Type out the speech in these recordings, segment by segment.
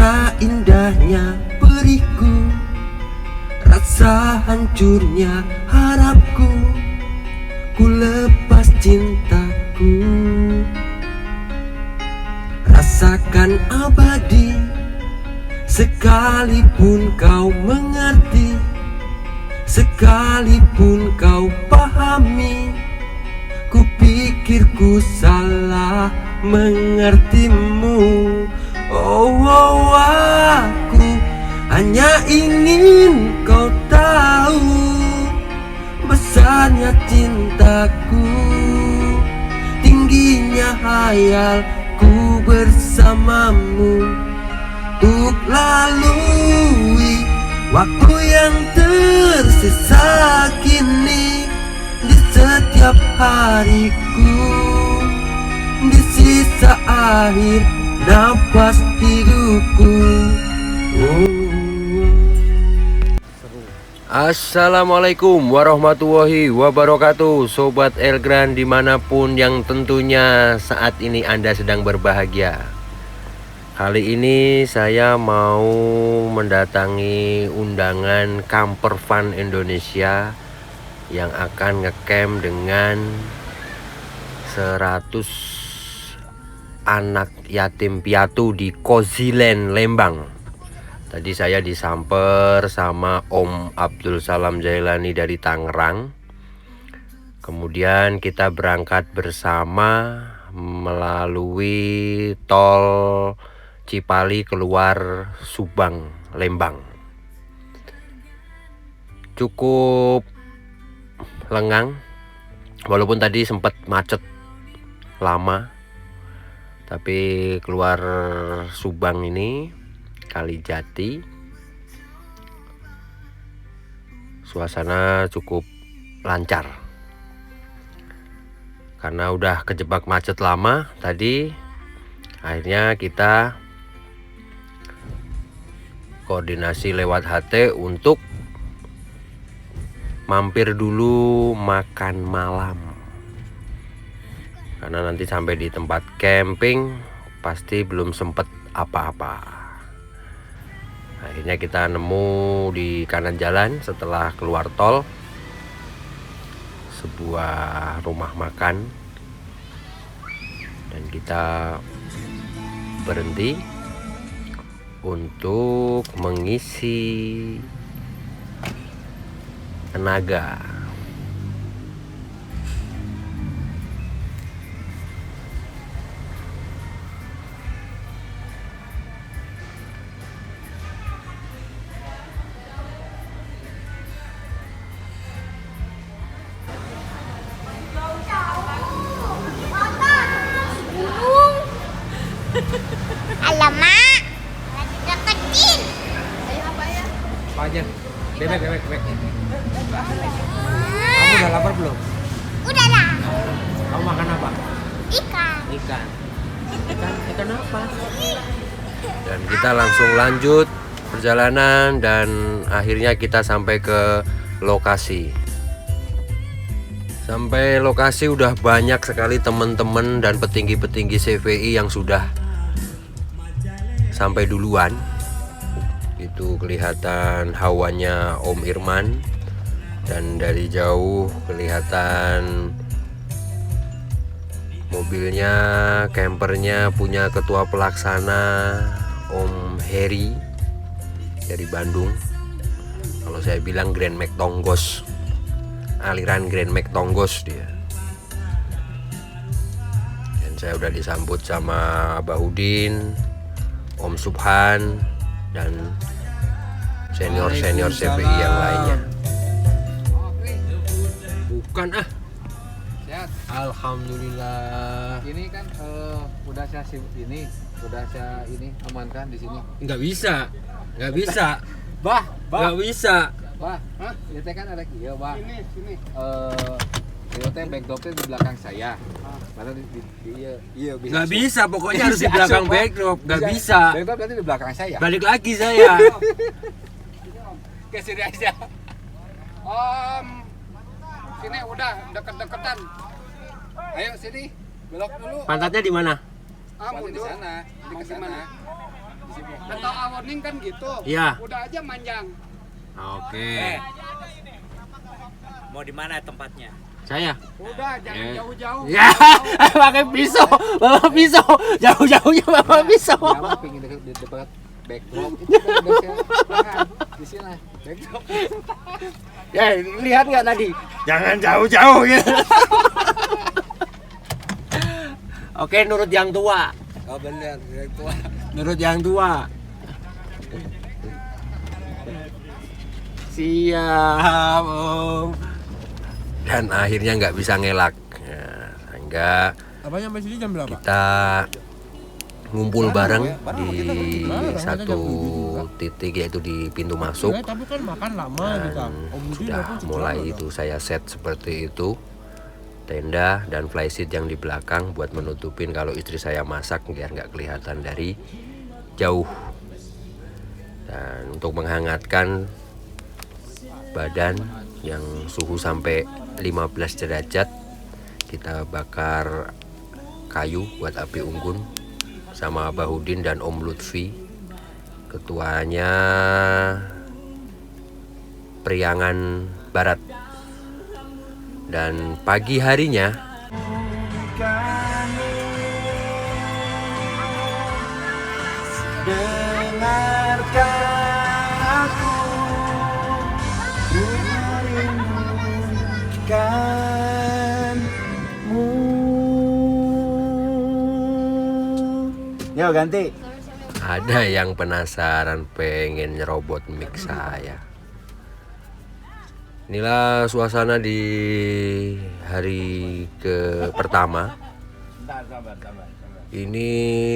Rasa indahnya perihku, rasa hancurnya harapku, ku lepas cintaku. Rasakan abadi, sekalipun kau mengerti, sekalipun kau pahami. Ku pikir ku salah mengertimu. Oh, aku hanya ingin kau tahu besarnya cintaku, tingginya hayalku bersamamu. Untuk lalui waktu yang tersisa kini, di setiap hariku, di sisa akhir nafas hidupku. Assalamualaikum warahmatullahi wabarakatuh, Sobat Elgran dimanapun yang tentunya saat ini Anda sedang berbahagia. Kali ini saya mau mendatangi undangan Camper Fun Indonesia yang akan ngecamp dengan 100 anak yatim piatu di Koziland, Lembang. Tadi saya disamper sama Om Abdul Salam Jailani dari Tangerang. Kemudian kita berangkat bersama melalui tol Cipali keluar Subang, Lembang. Cukup lengang, walaupun tadi sempat macet lama, tapi keluar Subang ini, Kalijati, suasana cukup lancar karena udah kejebak macet lama tadi. Akhirnya kita koordinasi lewat HT untuk mampir dulu makan malam, karena nanti sampai di tempat camping pasti belum sempet apa-apa. Akhirnya kita nemu di kanan jalan setelah keluar tol sebuah rumah makan, dan kita berhenti untuk mengisi tenaga. Alamak, lagi deketin. Ayo apa ya? Apa aja? Bebek. Kamu udah lapar belum? Udah lah. Kamu makan apa? Ikan. Ikan apa? Dan kita langsung lanjut perjalanan, dan akhirnya kita sampai ke lokasi. Sampai lokasi udah banyak sekali teman-teman dan petinggi-petinggi CVI yang sudah sampai duluan. Itu kelihatan hawanya Om Irman, dan dari jauh kelihatan mobilnya, campernya punya ketua pelaksana Om Heri dari Bandung. Kalau saya bilang Grand Mac Tonggos, aliran Grand Mac Tonggos dia. Dan saya udah disambut sama Bahudin, Om Subhan, dan senior-senior CPI yang lainnya. Bukan Sehat. Alhamdulillah. Ini kan udah saya amankan di sini. Nggak bisa. Bah. Nggak bisa. Bah. Ini teh kan ada kieu, Bah. Sini. Kieu teh backdropnya di belakang saya. Mana iya bisa. Nggak bisa, pokoknya harus di belakang backdrop. Nggak bisa. Backdrop berarti di belakang saya. Balik lagi saya. Ke sini aja. Sini udah deket-deketan. Ayo sini, belok dulu. Pantatnya di mana? Di sana. Di sana. Di Atau awoning kan gitu. Iya. Udah aja manjang. Oke. Mau di mana tempatnya? Saya. Udah jangan jauh-jauh. Ya, pakai pisau. Bawa pisau. Jauh-jauhnya bawa pisau. Dia mah pingin dekat backdrop itu kan biasanya lahan di sini lah backdrop. Ya, lihat nggak tadi? Jangan jauh-jauh ya. Oke, nurut yang tua. Oh bener, yang tua. Nurut yang tua. Siap, Om. Dan akhirnya nggak bisa ngelak. Ya, sehingga Apa sampai sini jam berapa? kita ngumpul bareng di satu titik, yaitu di pintu masuk. Tapi kan makan lama kita. Dan sudah mulai itu saya set seperti itu, tenda dan flysheet yang di belakang buat menutupin kalau istri saya masak biar nggak kelihatan dari jauh. Dan untuk menghangatkan badan yang suhu sampai 15 derajat, kita bakar kayu buat api unggun sama Bahudin dan Om Lutfi. Ketuanya Priangan Barat. Dan pagi harinya Yo ganti. ada yang penasaran pengen nyerobot mic saya. Inilah suasana di hari pertama. Ini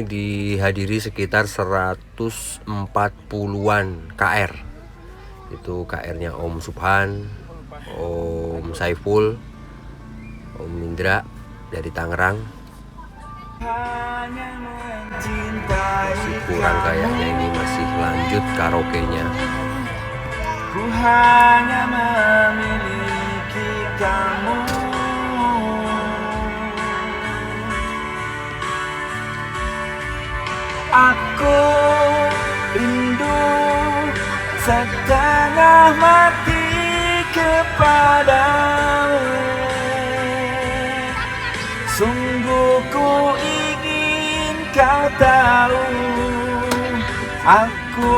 dihadiri sekitar 140-an KR. Itu KR-nya Om Subhan, Om Saiful, Om Indra dari Tangerang. Kurang kayaknya ini masih lanjut karaoke-nya. Ku hanya memiliki kamu. Aku rindu setengah mati kepadamu. Sungguh ku ingin kau tahu, aku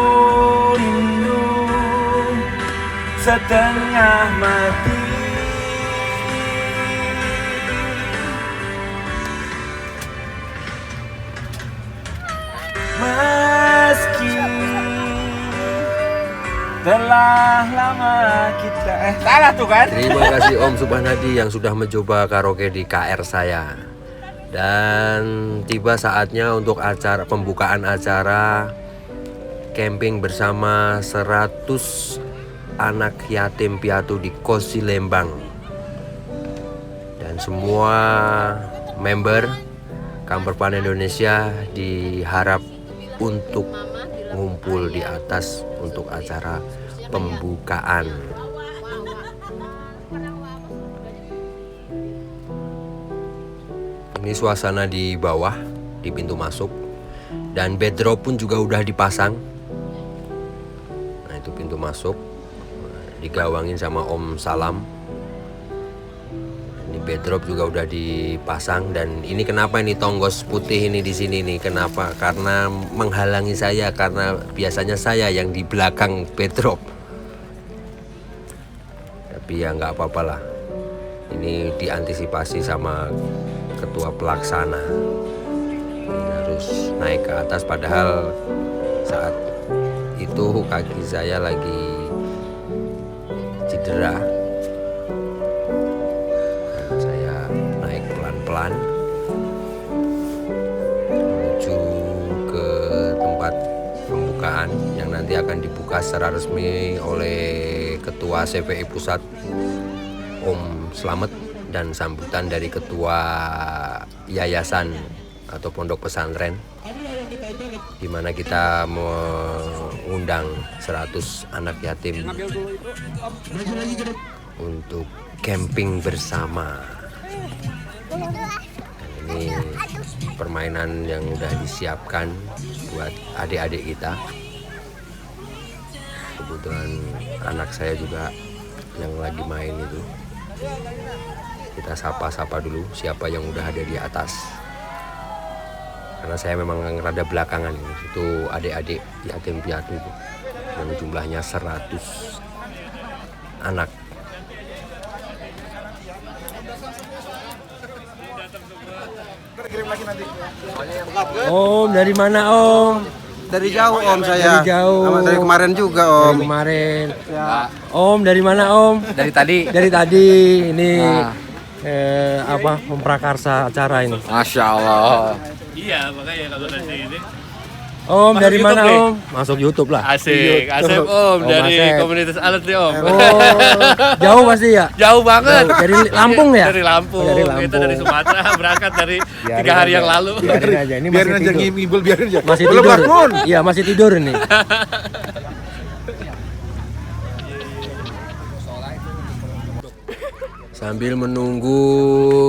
rindu setengah mati. Meski telah lama kita salah tuh kan. Terima kasih Om Subhanadi yang sudah mencoba karaoke di KR saya. Dan tiba saatnya untuk acara pembukaan acara camping bersama 100 anak yatim piatu di Kosi Lembang. Dan semua member Kamperpan Indonesia diharap untuk ngumpul di atas untuk acara pembukaan. Ini suasana di bawah di pintu masuk, dan backdrop pun juga udah dipasang. Nah, itu pintu masuk digawangin sama Om Salam. Ini backdrop juga udah dipasang. Dan ini kenapa ini tonggos putih ini di sini nih? Kenapa? Karena menghalangi saya, karena biasanya saya yang di belakang backdrop. Tapi ya nggak apa-apa lah. Ini diantisipasi sama ketua pelaksana. Ini harus naik ke atas, padahal saat itu kaki saya lagi cedera. Pelan menuju ke tempat pembukaan yang nanti akan dibuka secara resmi oleh Ketua CPI Pusat Om Slamet dan sambutan dari Ketua Yayasan atau Pondok Pesantren, di mana kita mengundang 100 anak yatim untuk camping bersama. Dan ini permainan yang udah disiapkan buat adik-adik kita. Kebetulan anak saya juga yang lagi main itu. Kita sapa-sapa dulu siapa yang udah ada di atas. Karena saya memang rada belakangan ini. Itu adik-adik yatim piatu itu yang jumlahnya 100 anak. Om, dari mana Om? Dari jauh Om saya. Dari jauh. Sama dari kemarin juga Om. Dari kemarin. Om, dari mana Om? Dari tadi. Dari tadi. Ini apa memprakarsa acara ini. Masya Allah. Iya, makanya kalau dari sini. Om, Masuk dari mana YouTube nih? Om? Masuk YouTube lah. Asik, Asep Om, dari komunitas alat nih Om. Oh, jauh pasti ya? Jauh banget. Jauh. Dari Lampung ya? Dari Lampung. Oh, dari Lampung. Kita dari Sumatera berangkat dari Biarin 3 hari aja. yang lalu. Biarin aja, ini Biarin masih aja tidur. ngibul, biarin aja. Masih Belum tidur. bangun. Iya, masih tidur ini. Sambil menunggu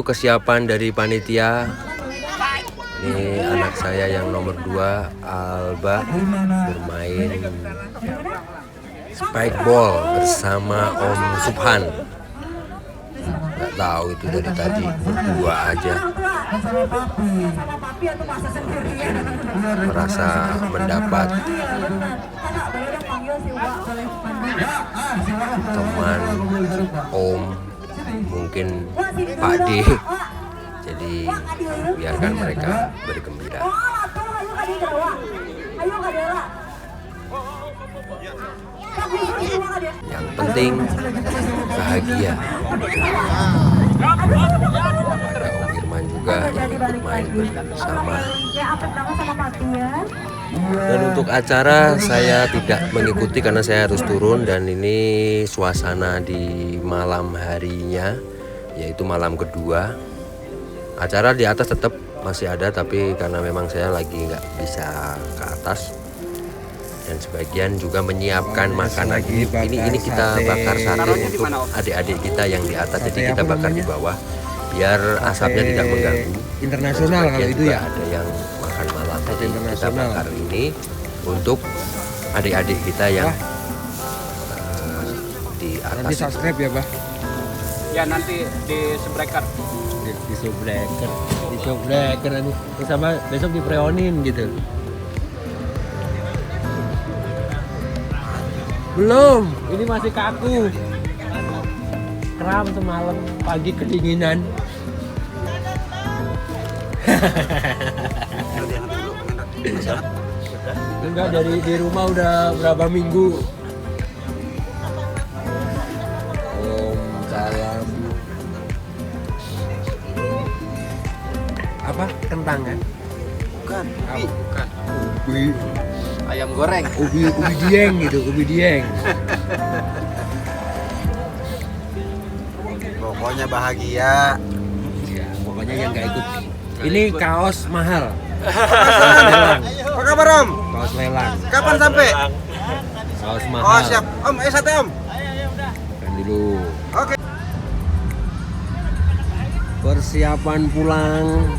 kesiapan dari panitia, ini anak saya yang nomor 2, Alba, bermain spikeball bersama Om Subhan. Nggak tahu itu dari tadi berdua aja. Merasa mendapat teman Om, mungkin Pak D. Jadi biarkan mereka bergembira. Yang penting bahagia. Ada Om Irman juga yang ikut main bersama. Dan untuk acara saya tidak mengikuti karena saya harus turun, dan ini suasana di malam harinya, yaitu malam kedua. Acara di atas tetap masih ada, tapi karena memang saya lagi nggak bisa ke atas, dan sebagian juga menyiapkan makanan. Ini kita bakar sate untuk adik-adik kita yang di atas, jadi kita bakar di bawah biar asapnya tidak mengganggu. Internasional kalau itu ya. Ada yang makan malam, jadi kita bakar ini untuk adik-adik kita yang di atas. Nanti subscribe ya, Bah. Ya nanti di subscriber. Di subscriber nanti sama besok di preonin gitu. Belum, ini masih kaku. Kram semalam, pagi kedinginan. Enggak, dari di rumah udah berapa minggu. Om salam. Apa? Kentang kan? Bukan. Bukan. Ubi. Ayam goreng. Ubi dieng gitu, ubi dieng. Pokoknya bahagia. Ya, pokoknya yang nggak ikut. Ini kaos mahal. Lelang. Apa kabar Om? Kaos lelang. Kapan sampai? Kaos mahal. Oh siap. Om, sate Om. Kan dulu. Oke. Persiapan pulang.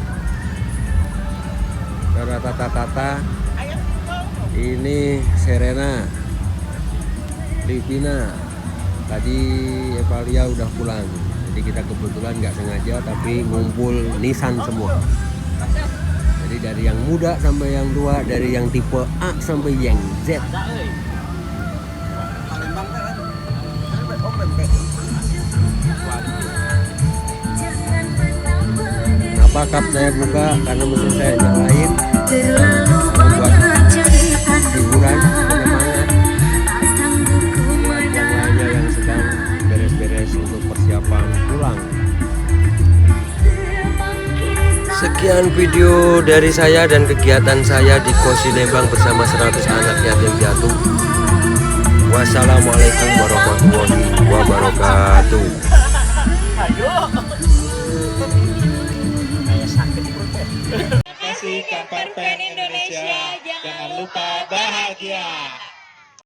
Tata. Ini Serena, Livina. Tadi Evalia udah pulang. Jadi kita kebetulan nggak sengaja tapi ngumpul Nissan semua. Jadi dari yang muda sampai yang tua, dari yang tipe A sampai yang Z. Kenapa kap saya buka? Karena mesin saya nyalain. Membuat hiburan, penyemangat. Buat yang lainnya yang sedang beres-beres untuk persiapan pulang. Sekian video dari saya dan kegiatan saya di Kosi Lembang bersama 100 anak yatim piatu. Wassalamualaikum warahmatullahi wabarakatuh. Terima kasih Kabupaten Indonesia. Jangan lupa